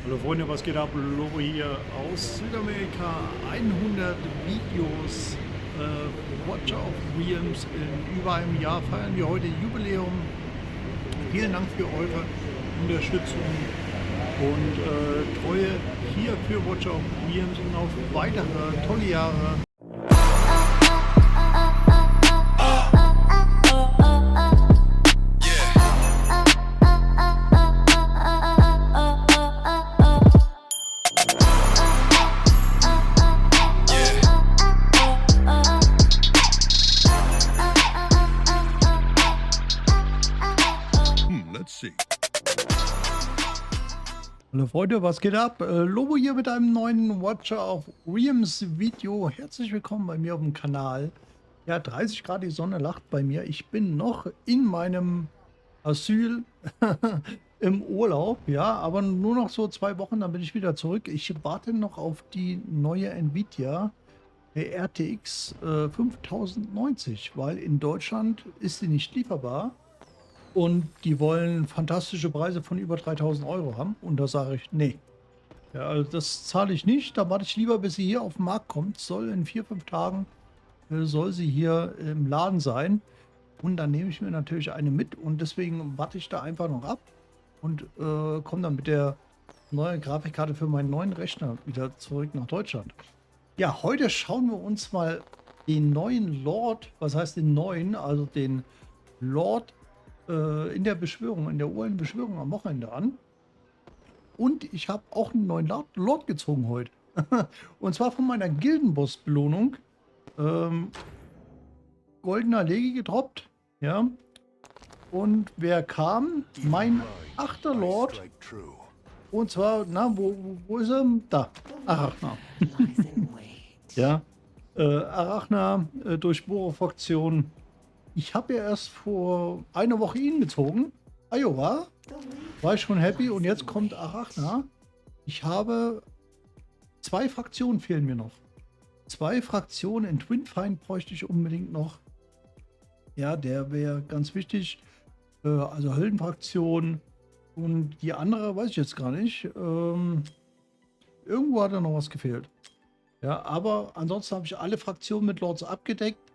Hallo Freunde, was geht ab? Lobo hier aus Südamerika. 100 Videos. Watcher of Realms. In über einem Jahr feiern wir heute Jubiläum. Vielen Dank für eure Unterstützung und Treue hier für Watcher of Realms und auf weitere tolle Jahre. Hallo Freunde, was geht ab? Lobo hier mit einem neuen Watcher of Realms Video. Herzlich willkommen bei mir auf dem Kanal. Ja, 30 Grad, die Sonne lacht bei mir. Ich bin noch in meinem Asyl im Urlaub, ja, aber nur noch so 2 Wochen, dann bin ich wieder zurück. Ich warte noch auf die neue Nvidia RTX 5090, weil in Deutschland ist sie nicht lieferbar. Und die wollen fantastische Preise von über 3.000 Euro haben. Und da sage ich, nee. Ja, also das zahle ich nicht. Da warte ich lieber, bis sie hier auf den Markt kommt. Soll in 4, 5 Tagen, soll sie hier im Laden sein. Und dann nehme ich mir natürlich eine mit. Und deswegen warte ich da einfach noch ab. Und komme dann mit der neuen Grafikkarte für meinen neuen Rechner wieder zurück nach Deutschland. Ja, heute schauen wir uns mal den neuen Lord, was heißt den neuen, also den Lord in der Beschwörung, in der uralten Beschwörung am Wochenende an. Und ich habe auch einen neuen Lord gezogen heute. Und zwar von meiner Gildenboss-Belohnung. Goldener Legi gedroppt. Ja. Und wer kam? Mein 8. Lord. Und zwar, na, wo ist er? Da. Arachna. Ja. Arachna, Durchbohrerfraktion. Ich habe ja erst vor einer Woche ihn gezogen. Iowa. War ich schon happy. Und jetzt kommt Arachna. Ich habe 2 Fraktionen fehlen mir noch. 2 Fraktionen in Twinfind bräuchte ich unbedingt noch. Ja, der wäre ganz wichtig. Also Höllenfraktion. Und die andere weiß ich jetzt gar nicht. Irgendwo hat da noch was gefehlt. Ja, aber ansonsten habe ich alle Fraktionen mit Lords abgedeckt.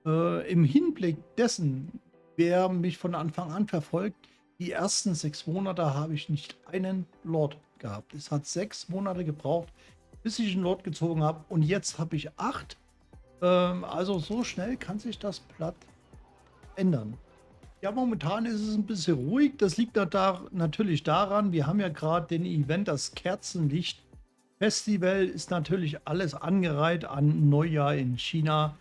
Im Hinblick dessen, wer mich von Anfang an verfolgt, die ersten 6 Monate habe ich nicht einen Lord gehabt. Es hat 6 Monate gebraucht, bis ich einen Lord gezogen habe. Und jetzt habe ich 8. Also so schnell kann sich das Blatt ändern. Ja, momentan ist es ein bisschen ruhig. Das liegt natürlich daran, wir haben ja gerade den Event, das Kerzenlicht Festival ist natürlich alles angereiht an Neujahr in China.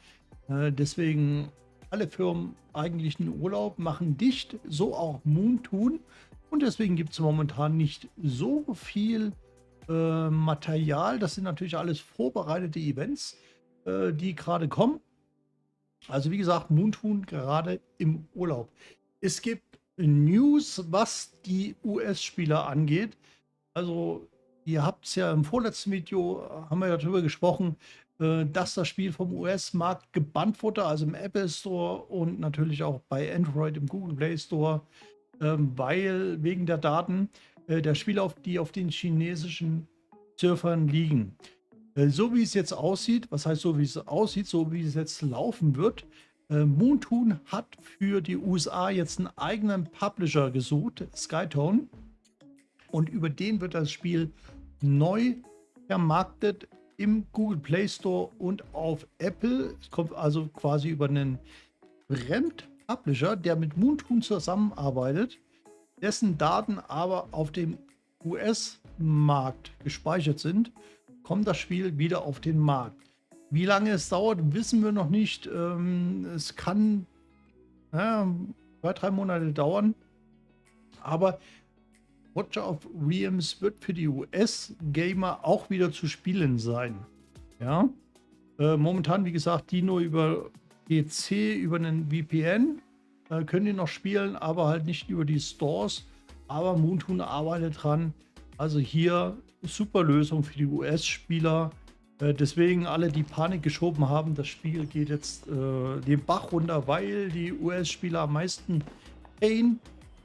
Deswegen alle Firmen eigentlich einen Urlaub, machen dicht, so auch Moontoon. Und deswegen gibt es momentan nicht so viel Material. Das sind natürlich alles vorbereitete Events, die gerade kommen. Also wie gesagt, Moontoon gerade im Urlaub. Es gibt News, was die US-Spieler angeht. Also ihr habt es ja im vorletzten Video, haben wir ja darüber gesprochen, dass das Spiel vom US-Markt gebannt wurde, also im Apple Store und natürlich auch bei Android im Google Play Store, weil wegen der Daten der Spiele, die auf den chinesischen Surfern liegen. So wie es jetzt aussieht, was heißt so wie es aussieht, so wie es jetzt laufen wird, Moontoon hat für die USA jetzt einen eigenen Publisher gesucht, Skytone, und über den wird das Spiel neu vermarktet im Google Play Store und auf Apple. Es kommt also quasi über einen Fremd-Publisher, der mit Moontoon zusammenarbeitet, dessen Daten aber auf dem US-Markt gespeichert sind, kommt das Spiel wieder auf den Markt. Wie lange es dauert, wissen wir noch nicht. Es kann 2, 3 Monate dauern, aber Watcher of Realms wird für die US-Gamer auch wieder zu spielen sein. Ja. Momentan, wie gesagt, die nur über PC, über einen VPN können die noch spielen, aber halt nicht über die Stores. Aber Moontoon arbeitet dran. Also hier super Lösung für die US-Spieler. Deswegen alle, die Panik geschoben haben, das Spiel geht jetzt den Bach runter, weil die US-Spieler am meisten Pain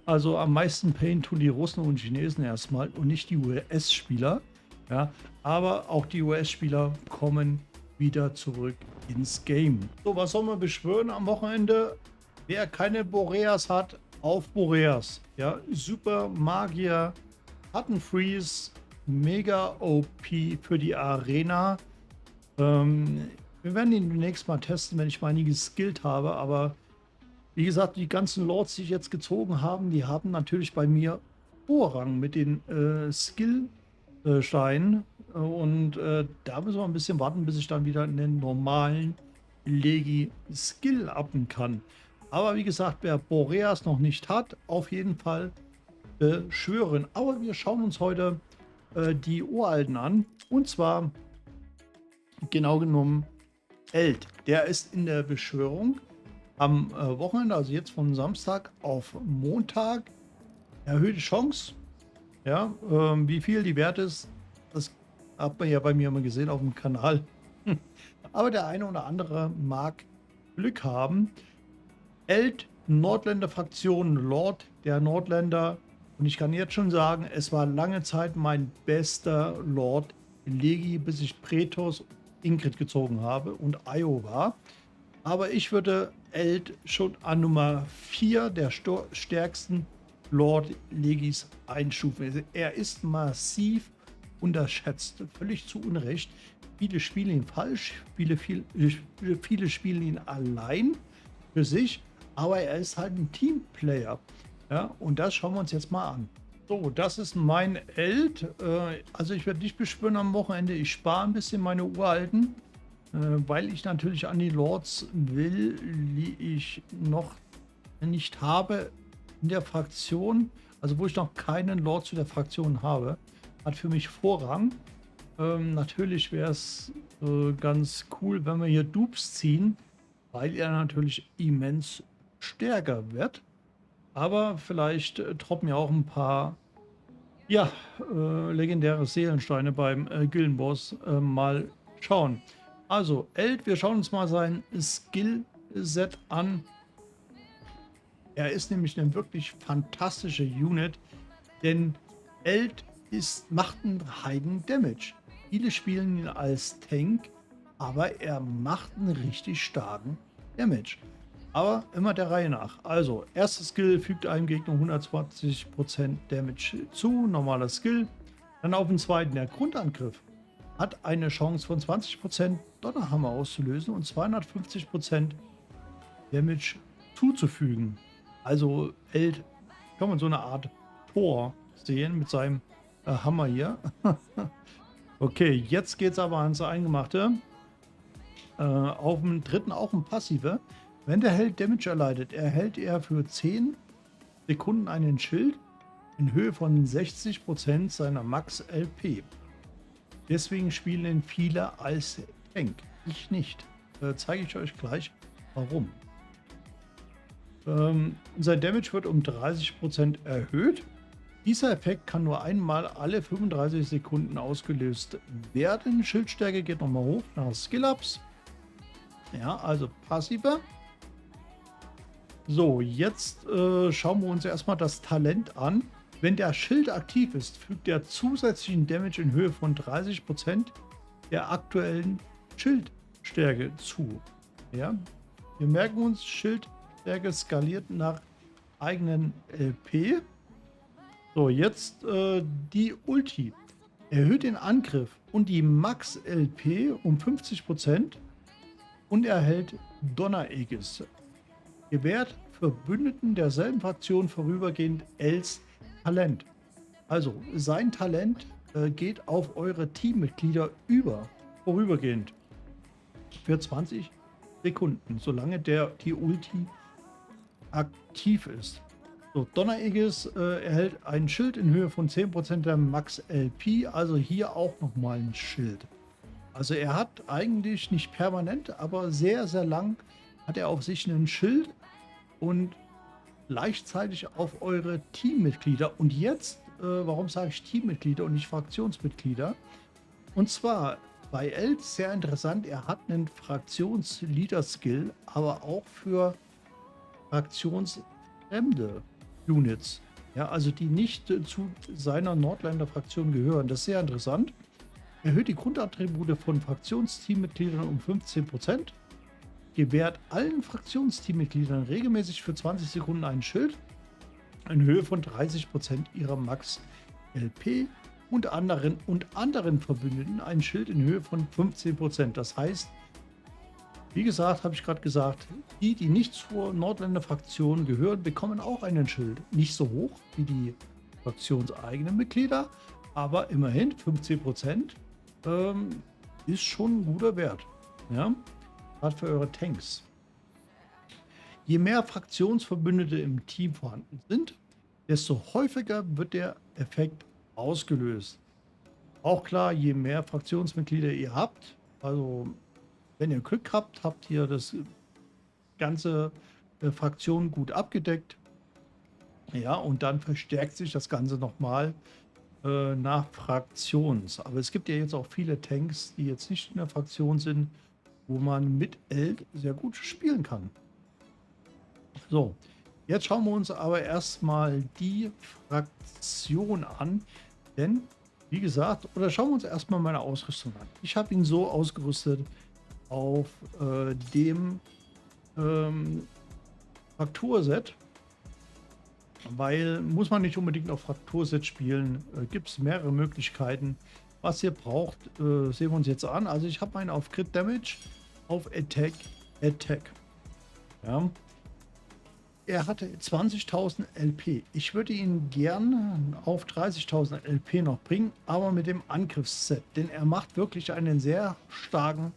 Also am meisten Pain tun die Russen und Chinesen erstmal und nicht die US-Spieler. Ja, aber auch die US-Spieler kommen wieder zurück ins Game. So, was soll man beschwören am Wochenende? Wer keine Boreas hat, auf Boreas. Ja, Super Magier, hat einen Freeze, mega OP für die Arena. Wir werden ihn demnächst mal testen, wenn ich mal nie geskillt habe, aber wie gesagt, die ganzen Lords, die ich jetzt gezogen habe, die haben natürlich bei mir Vorrang mit den Skill-Steinen. Da müssen wir ein bisschen warten, bis ich dann wieder in den normalen Legi-Skill uppen kann. Aber wie gesagt, wer Boreas noch nicht hat, auf jeden Fall beschwören. Aber wir schauen uns heute die Uralten an. Und zwar genau genommen Eld. Der ist in der Beschwörung am Wochenende, also jetzt von Samstag auf Montag. Erhöhte Chance. Ja, wie viel die wert ist, das hat man ja bei mir immer gesehen auf dem Kanal. Aber der eine oder andere mag Glück haben. Eld, Nordländer Fraktion, Lord der Nordländer. Und ich kann jetzt schon sagen, es war lange Zeit mein bester Lord Legi, bis ich Pretos Ingrid gezogen habe und Iowa. Aber ich würde Eld schon an Nummer 4 der stärksten Lord Legis einstufen. Er ist massiv unterschätzt, völlig zu Unrecht. Viele spielen ihn falsch, viele spielen ihn allein für sich, aber er ist halt ein Teamplayer. Ja, und das schauen wir uns jetzt mal an. So, das ist mein Eld. Also ich werde nicht beschwören am Wochenende. Ich spare ein bisschen meine Uralten, weil ich natürlich an die Lords will, die ich noch nicht habe in der Fraktion. Also wo ich noch keinen Lord zu der Fraktion habe, hat für mich Vorrang. Natürlich wäre es ganz cool, wenn wir hier Dupes ziehen, weil er natürlich immens stärker wird. Aber vielleicht droppen ja auch ein paar ja, legendäre Seelensteine beim Gildenboss. Mal schauen. Also, Eld, wir schauen uns mal sein Skill-Set an. Er ist nämlich eine wirklich fantastische Unit, denn Eld macht einen Heiden-Damage. Viele spielen ihn als Tank, aber er macht einen richtig starken Damage. Aber immer der Reihe nach. Also, erstes Skill fügt einem Gegner 120% Damage zu, normaler Skill. Dann auf den zweiten, der Grundangriff hat eine Chance von 20% Donnerhammer auszulösen und 250% Damage zuzufügen. Also Eld kann man so eine Art Tor sehen mit seinem Hammer hier. Okay, jetzt geht es aber ans Eingemachte. Auf dem dritten auch ein Passive. Wenn der Held Damage erleidet, erhält er für 10 Sekunden einen Schild in Höhe von 60% seiner Max LP. Deswegen spielen ihn viele als Tank. Ich nicht. Zeige ich euch gleich, warum. Sein Damage wird um 30% erhöht. Dieser Effekt kann nur einmal alle 35 Sekunden ausgelöst werden. Schildstärke geht nochmal hoch nach Skill-Ups. Ja, also passiver. So, jetzt schauen wir uns erstmal das Talent an. Wenn der Schild aktiv ist, fügt er zusätzlichen Damage in Höhe von 30% der aktuellen Schildstärke zu. Ja, wir merken uns, Schildstärke skaliert nach eigenen LP. So, jetzt die Ulti. Erhöht den Angriff und die Max LP um 50% und erhält Donner-Aegis. Gewährt Verbündeten derselben Fraktion vorübergehend Els Talent. Also sein Talent geht auf eure Teammitglieder über, vorübergehend. Für 20 Sekunden, solange die Ulti aktiv ist. So, Donner-Aegis erhält ein Schild in Höhe von 10% der Max LP, also hier auch nochmal ein Schild. Also er hat eigentlich nicht permanent, aber sehr, sehr lang hat er auf sich einen Schild und gleichzeitig auf eure Teammitglieder. Und jetzt, warum sage ich Teammitglieder und nicht Fraktionsmitglieder? Und zwar bei Eld sehr interessant, er hat einen Fraktionsleader-Skill, aber auch für Fraktionsfremde. Units. Ja, also die nicht zu seiner Nordländer-Fraktion gehören. Das ist sehr interessant. Erhöht die Grundattribute von Fraktionsteammitgliedern um 15%. Gewährt allen Fraktionsteammitgliedern regelmäßig für 20 Sekunden ein Schild in Höhe von 30% ihrer Max-LP und anderen Verbündeten ein Schild in Höhe von 15%. Das heißt, wie gesagt, habe ich gerade gesagt, die nicht zur Nordländer-Fraktion gehören, bekommen auch einen Schild. Nicht so hoch wie die fraktionseigenen Mitglieder, aber immerhin 15% ist schon ein guter Wert. Ja? Gerade für eure Tanks. Je mehr Fraktionsverbündete im Team vorhanden sind, desto häufiger wird der Effekt ausgelöst. Auch klar, je mehr Fraktionsmitglieder ihr habt, also wenn ihr Glück habt, habt ihr das ganze Fraktion gut abgedeckt. Ja, und dann verstärkt sich das Ganze nochmal nach Fraktions. Aber es gibt ja jetzt auch viele Tanks, die jetzt nicht in der Fraktion sind, wo man mit Eld sehr gut spielen kann. So, jetzt schauen wir uns aber erstmal die Fraktion an, denn wie gesagt, oder schauen wir uns erstmal meine Ausrüstung an. Ich habe ihn so ausgerüstet auf dem Frakturset, weil muss man nicht unbedingt auf Frakturset spielen, gibt es mehrere Möglichkeiten. Was ihr braucht, sehen wir uns jetzt an. Also ich habe einen auf Crit Damage, auf Attack. Ja. Er hatte 20.000 LP. Ich würde ihn gern auf 30.000 LP noch bringen, aber mit dem Angriffsset, denn er macht wirklich einen sehr starken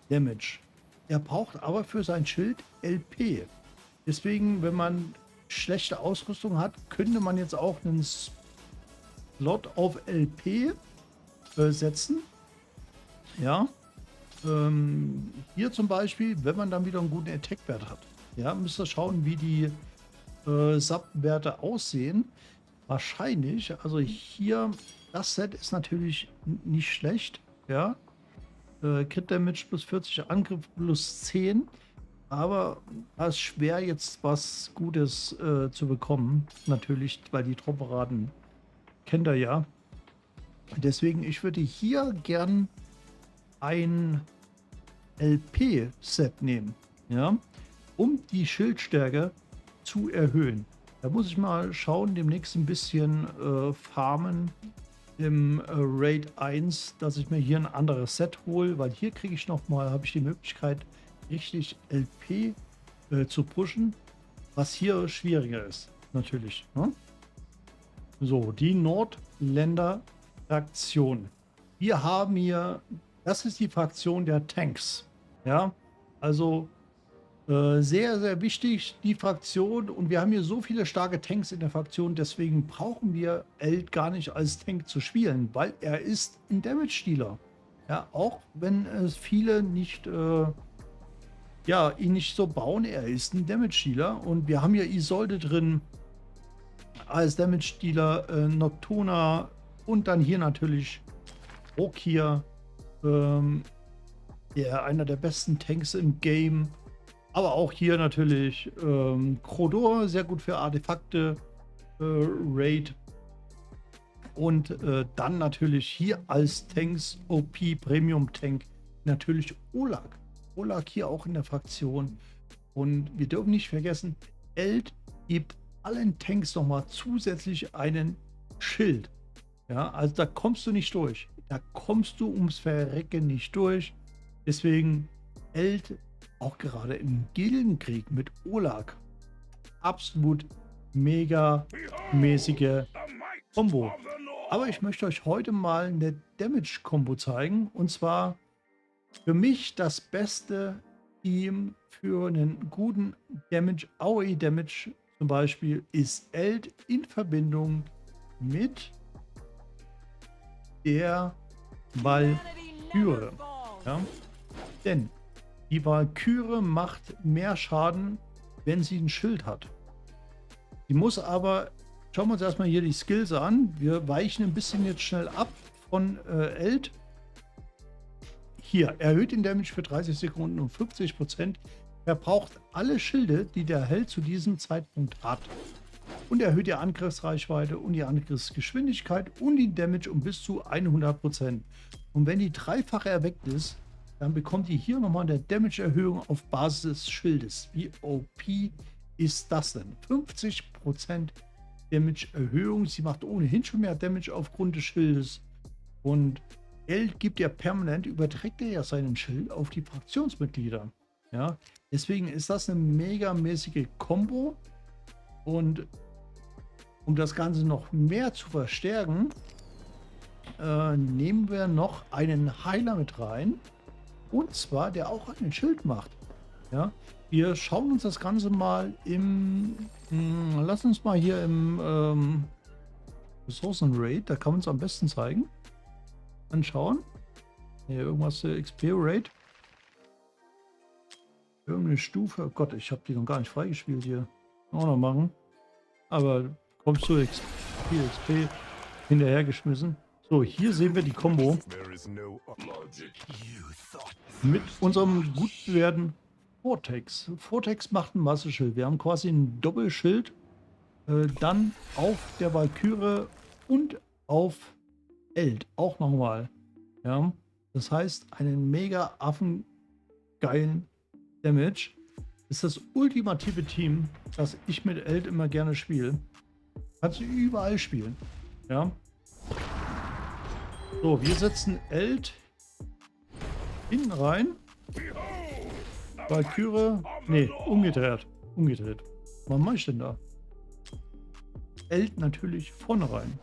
Damage. Er braucht aber für sein Schild LP. Deswegen, wenn man schlechte Ausrüstung hat, könnte man jetzt auch einen Slot auf LP setzen. Ja. Hier zum Beispiel, wenn man dann wieder einen guten Attack-Wert hat. Ja, müsst ihr schauen, wie die Sub-Werte aussehen. Wahrscheinlich, also hier, das Set ist natürlich nicht schlecht. Ja. Crit Damage plus 40, Angriff plus 10. Aber es ist schwer, jetzt was Gutes zu bekommen. Natürlich, weil die Tropperaten kennt ihr ja. Deswegen, ich würde hier gern ein LP-Set nehmen. Ja. Um die Schildstärke zu erhöhen. Da muss ich mal schauen, demnächst ein bisschen farmen im Raid 1, dass ich mir hier ein anderes Set hole, weil hier kriege ich nochmal, habe ich die Möglichkeit, richtig LP zu pushen, was hier schwieriger ist, natürlich. Ne? So, die Nordländer Fraktion. Wir haben hier, das ist die Fraktion der Tanks. Ja, also sehr, sehr wichtig, die Fraktion. Und wir haben hier so viele starke Tanks in der Fraktion. Deswegen brauchen wir Eld gar nicht als Tank zu spielen, weil er ist ein Damage-Dealer. Ja, auch wenn es viele nicht, ja, ihn nicht so bauen. Er ist ein Damage-Dealer. Und wir haben hier Isolde drin als Damage-Dealer, Noctuna und dann hier natürlich Rokir, einer der besten Tanks im Game. Aber auch hier natürlich Krodor, sehr gut für Artefakte, Raid. Und dann natürlich hier als Tanks, OP, Premium Tank, natürlich Olag. Olag hier auch in der Fraktion. Und wir dürfen nicht vergessen, Eld gibt allen Tanks nochmal zusätzlich einen Schild. Ja, also da kommst du nicht durch. Da kommst du ums Verrecken nicht durch. Deswegen Eld auch gerade im Gildenkrieg mit Olag absolut mega mäßige Combo. Aber ich möchte euch heute mal eine Damage-Combo zeigen. Und zwar für mich das beste Team für einen guten Damage, AOE Damage zum Beispiel, ist Eld in Verbindung mit der Valkyrie. Ja? Denn die Valkyrie macht mehr Schaden, wenn sie ein Schild hat. Die muss aber, schauen wir uns erstmal hier die Skills an. Wir weichen ein bisschen jetzt schnell ab von Eld. Hier, erhöht den Damage für 30 Sekunden um 50%. Er braucht alle Schilde, die der Held zu diesem Zeitpunkt hat. und erhöht die Angriffsreichweite und die Angriffsgeschwindigkeit und die Damage um bis zu 100%. Und wenn die dreifache erweckt ist, dann bekommt ihr hier nochmal eine Damage-Erhöhung auf Basis des Schildes. Wie OP ist das denn? 50% Damage-Erhöhung. Sie macht ohnehin schon mehr Damage aufgrund des Schildes. Und Geld gibt ja permanent, überträgt er ja seinen Schild auf die Fraktionsmitglieder. Ja, deswegen ist das eine megamäßige Combo. Und um das Ganze noch mehr zu verstärken, nehmen wir noch einen Heiler mit rein. Und zwar, der auch einen Schild macht. Ja, wir schauen uns das Ganze mal lass uns mal hier im Ressourcen-Raid, da kann man es am besten zeigen. Anschauen. Hier irgendwas XP-Raid. Irgendeine Stufe. Oh Gott, ich habe die noch gar nicht freigespielt hier. Auch noch machen. Aber kommst du XP hinterhergeschmissen. So, hier sehen wir die Combo mit unserem gut bewährten Vortex. Vortex macht ein Masseschild. Wir haben quasi ein Doppelschild. Dann auf der Valkyrie und auf Eld auch nochmal. Ja, das heißt, einen mega affengeilen Damage. Ist das ultimative Team, das ich mit Eld immer gerne spiele. Kannst du überall spielen. Ja. So, wir setzen Eld hinten rein. Valkyrie. Ne, umgedreht. Umgedreht. Was mache ich denn da? Eld natürlich vorne rein.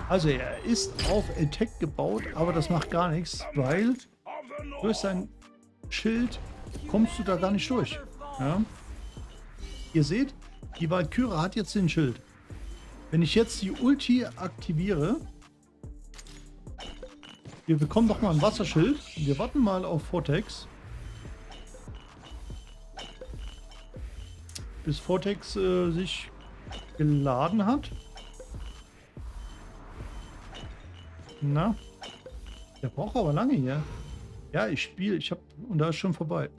Also er ist auf Attack gebaut, aber das macht gar nichts, weil durch sein Schild kommst du da gar nicht durch. Ja? Ihr seht, die Valkyrie hat jetzt den Schild. Wenn ich jetzt die Ulti aktiviere, wir bekommen doch mal ein Wasserschild. Wir warten mal auf Vortex. Bis Vortex sich geladen hat. Na, der braucht aber lange hier. Ja, ich spiele, und da ist schon vorbei.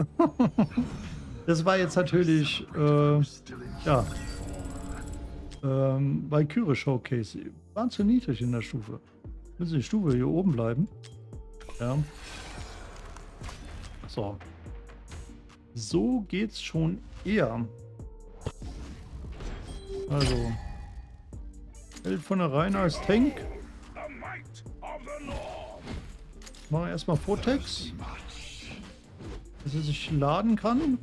Das war jetzt natürlich, ja, Valkyrie Showcase. Waren zu niedrig in der Stufe. Müssen die Stufe hier oben bleiben. Ja. So. So geht's schon eher. Also. Hält von der Reihe als Tank. Machen wir erstmal Vortex. Dass er sich laden kann.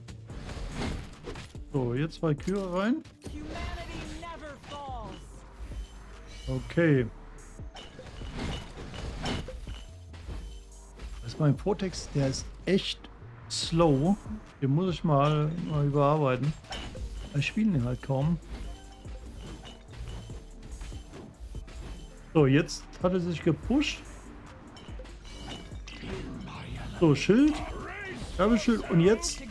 So, jetzt Valkyrie rein. Okay. Das ist mein Vortex, der ist echt slow. Den muss ich mal überarbeiten. Ich spiele ihn halt kaum. So, jetzt hat er sich gepusht. So, Schild. Schild. Und jetzt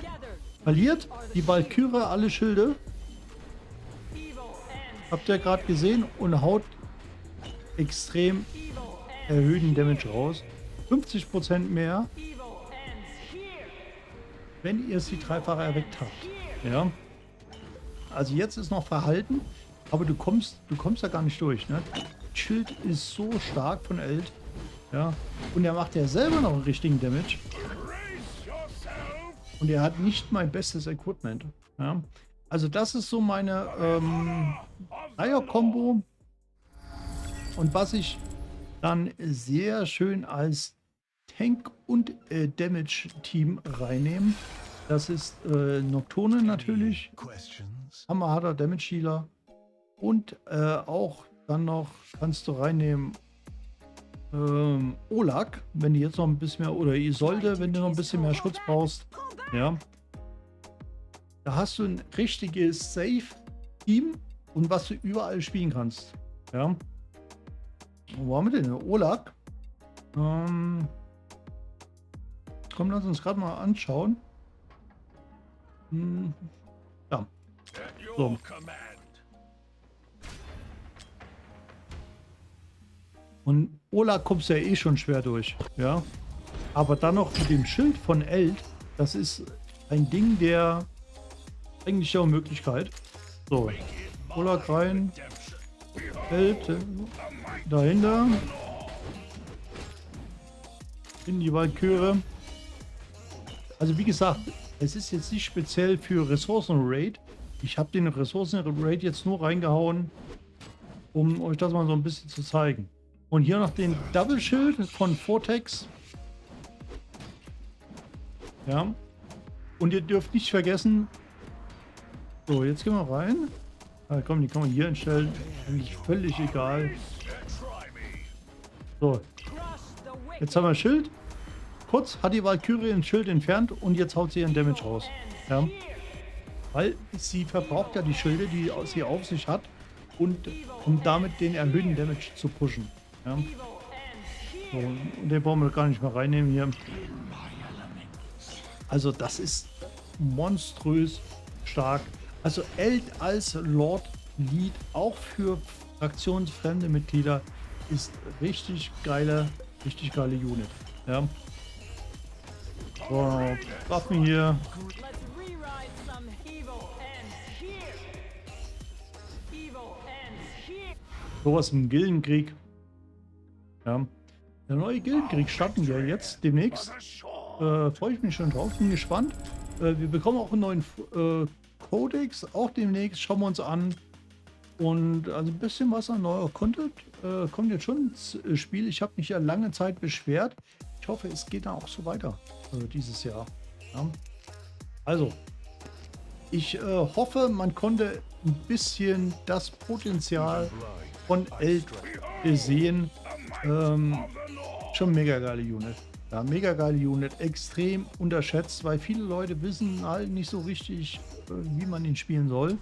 verliert die Valkyrie alle Schilde. Habt ihr gerade gesehen? Und haut extrem erhöhten Damage raus. 50% mehr, wenn ihr es die dreifache erweckt habt. Ja. Also jetzt ist noch verhalten, aber du kommst da gar nicht durch. Ne? Schild ist so stark von Eld. Ja. Und er macht ja selber noch einen richtigen Damage. Und er hat nicht mein bestes Equipment. Ja. Also das ist so meine Dreier-Kombo. Und was ich dann sehr schön als Tank- und Damage-Team reinnehmen, das ist Nocturne natürlich. Hammerharter Damage-Healer. Und auch dann noch kannst du reinnehmen Olak, wenn du jetzt noch ein bisschen mehr, oder Isolde, wenn du noch ein bisschen mehr Schutz brauchst. Ja. Da hast du ein richtiges Safe-Team und was du überall spielen kannst. Ja. Wo haben wir denn? Olak. Komm, lass uns gerade mal anschauen. Ja. So. Und Olak kommst ja eh schon schwer durch. Ja. Aber dann noch mit dem Schild von Eld, das ist ein Ding der eigentlicher Möglichkeit. So. Bullock rein. Feld dahinter. In die Walküre. Also wie gesagt, es ist jetzt nicht speziell für Ressourcen-Raid. Ich habe den Ressourcen-Raid jetzt nur reingehauen, um euch das mal so ein bisschen zu zeigen. Und hier noch den Double-Schild von Vortex. Ja. Und ihr dürft nicht vergessen. So, jetzt gehen wir rein. Ah, komm, die kann man hier hinstellen. Eigentlich völlig egal. So. Jetzt haben wir ein Schild. Kurz hat die Valkyrie ein Schild entfernt und jetzt haut sie ihren Damage raus. Ja. Weil sie verbraucht ja die Schilde, die sie auf sich hat. Und um damit den erhöhten Damage zu pushen. Ja. So, und den wollen wir gar nicht mehr reinnehmen hier. Also das ist monströs stark. Also Eld als Lord Lead auch für fraktionsfremde Mitglieder ist richtig geile Unit. Ja. So, Waffen hier. Sowas im Gildenkrieg. Ja. Der neue Gildenkrieg starten wir jetzt demnächst. Freue ich mich schon drauf, bin gespannt. Wir bekommen auch einen neuen Codex, auch demnächst. Schauen wir uns an. Und also ein bisschen was an neuer Content kommt jetzt schon ins Spiel. Ich habe mich ja lange Zeit beschwert. Ich hoffe, es geht dann auch so weiter dieses Jahr. Ja. Also, ich hoffe, man konnte ein bisschen das Potenzial von Eld sehen. Schon mega geile Unit. Ja, mega geile Unit. Extrem unterschätzt, weil viele Leute wissen halt nicht so richtig, wie man ihn spielen soll.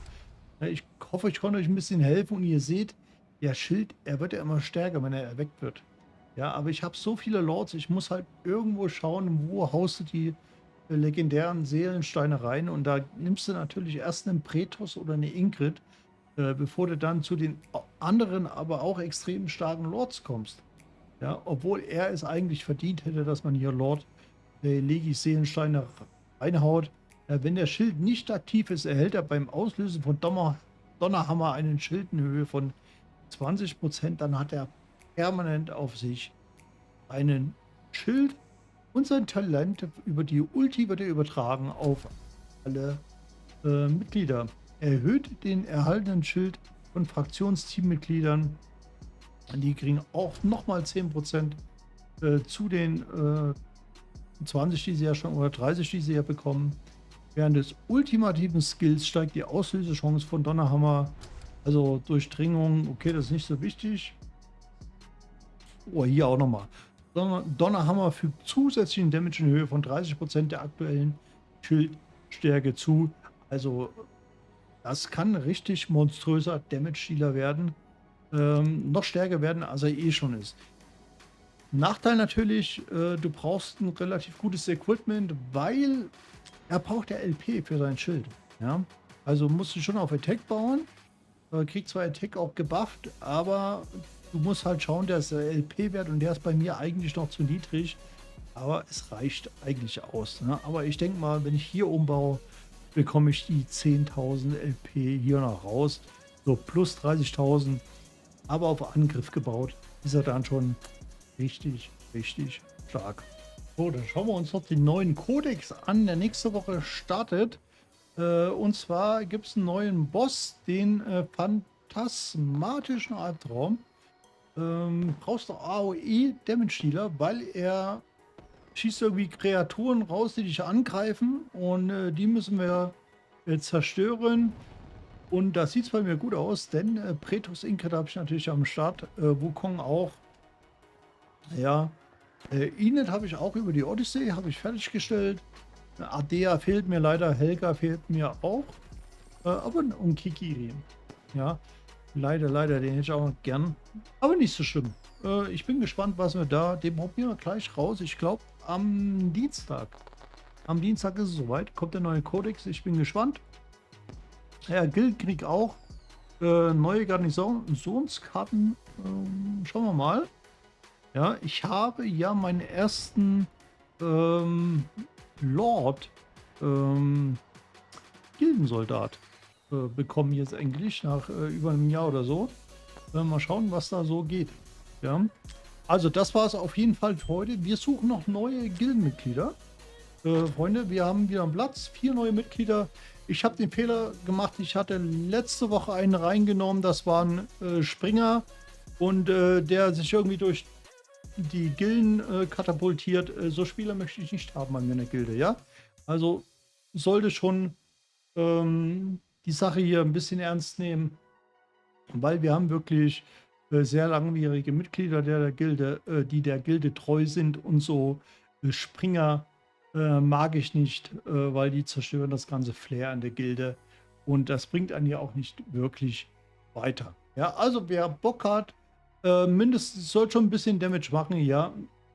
Ich hoffe, ich konnte euch ein bisschen helfen und ihr seht, der Schild, er wird ja immer stärker, wenn er erweckt wird. Ja, aber ich habe so viele Lords, ich muss halt irgendwo schauen, wo haust du die legendären Seelensteine rein und da nimmst du natürlich erst einen Pretos oder eine Ingrid, bevor du dann zu den anderen, aber auch extrem starken Lords kommst. Ja, obwohl er es eigentlich verdient hätte, dass man hier Lord Legis Seelensteine reinhaut. Wenn der Schild nicht aktiv ist, erhält er beim Auslösen von Donnerhammer einen Schild in Höhe von 20%. Dann hat er permanent auf sich einen Schild und sein Talent über die Ulti wird er übertragen auf alle Mitglieder. Erhöht den erhaltenen Schild von Fraktionsteammitgliedern. Die kriegen auch nochmal 10% zu den 20, die sie ja schon, oder 30, die sie ja bekommen. Während des ultimativen Skills steigt die Auslösechance von Donnerhammer, also Durchdringung, okay, das ist nicht so wichtig. Oh, hier auch nochmal. Donnerhammer fügt zusätzlichen Damage in Höhe von 30% der aktuellen Schildstärke zu. Also das kann richtig monströser Damage-Dealer werden. Noch stärker werden, als er eh schon ist. Nachteil natürlich, du brauchst ein relativ gutes Equipment, weil er braucht ja LP für sein Schild. Ja? Also musst du schon auf Attack bauen. Kriegt zwar Attack auch gebufft, aber du musst halt schauen, der ist der LP-Wert und der ist bei mir eigentlich noch zu niedrig. Aber es reicht eigentlich aus. Ne? Aber ich denke mal, wenn ich hier umbaue, bekomme ich die 10.000 LP hier noch raus. So plus 30.000. Aber auf Angriff gebaut ist er dann schon richtig, richtig stark. So, dann schauen wir uns noch den neuen Codex an, der nächste Woche startet. Und zwar gibt es einen neuen Boss, den phantasmatischen Albtraum. Brauchst du AOE Damage Dealer, weil er schießt irgendwie Kreaturen raus, die dich angreifen. Und die müssen wir zerstören. Und das sieht bei mir gut aus, denn Pretos Ingrid habe ich natürlich am Start, Wukong auch. Ja, Enid habe ich auch über die Odyssey, habe ich fertiggestellt. Ardea fehlt mir leider, Helga fehlt mir auch. Aber und Kikiri. Ja, leider, den hätte ich auch gern. Aber nicht so schlimm. Ich bin gespannt, was wir da, den probieren wir gleich raus. Ich glaube am Dienstag. Am Dienstag ist es soweit, kommt der neue Codex, ich bin gespannt. Ja, Gildenkrieg auch. Neue Garnisonskarten. Schauen wir mal. Ja, ich habe ja meinen ersten Lord Gildensoldat. bekommen jetzt endlich nach über einem Jahr oder so. Mal schauen, was da so geht. Ja. Also das war es auf jeden Fall für heute. Wir suchen noch neue Gildenmitglieder. Freunde, wir haben wieder einen Platz. 4 neue Mitglieder. Ich habe den Fehler gemacht. Ich hatte letzte Woche einen reingenommen. Das war ein Springer. Und der sich irgendwie durch die Gilden katapultiert. So Spieler möchte ich nicht haben bei mir in der Gilde, ja? Also sollte schon die Sache hier ein bisschen ernst nehmen, weil wir haben wirklich sehr langjährige Mitglieder der Gilde, die der Gilde treu sind und so Springer mag ich nicht, weil die zerstören das ganze Flair an der Gilde und das bringt einen ja auch nicht wirklich weiter. Ja, also wer Bock hat, mindestens soll schon ein bisschen Damage machen, ja.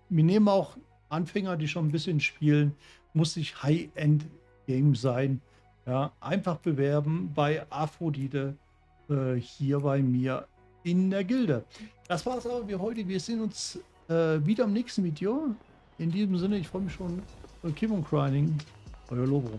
Wir nehmen auch Anfänger, die schon ein bisschen spielen, muss nicht High-End-Game sein. Ja, einfach bewerben bei Aphrodite hier bei mir in der Gilde. Das war es aber für heute. Wir sehen uns wieder im nächsten Video. In diesem Sinne, ich freue mich schon. Kim und Grinding, euer Lobo.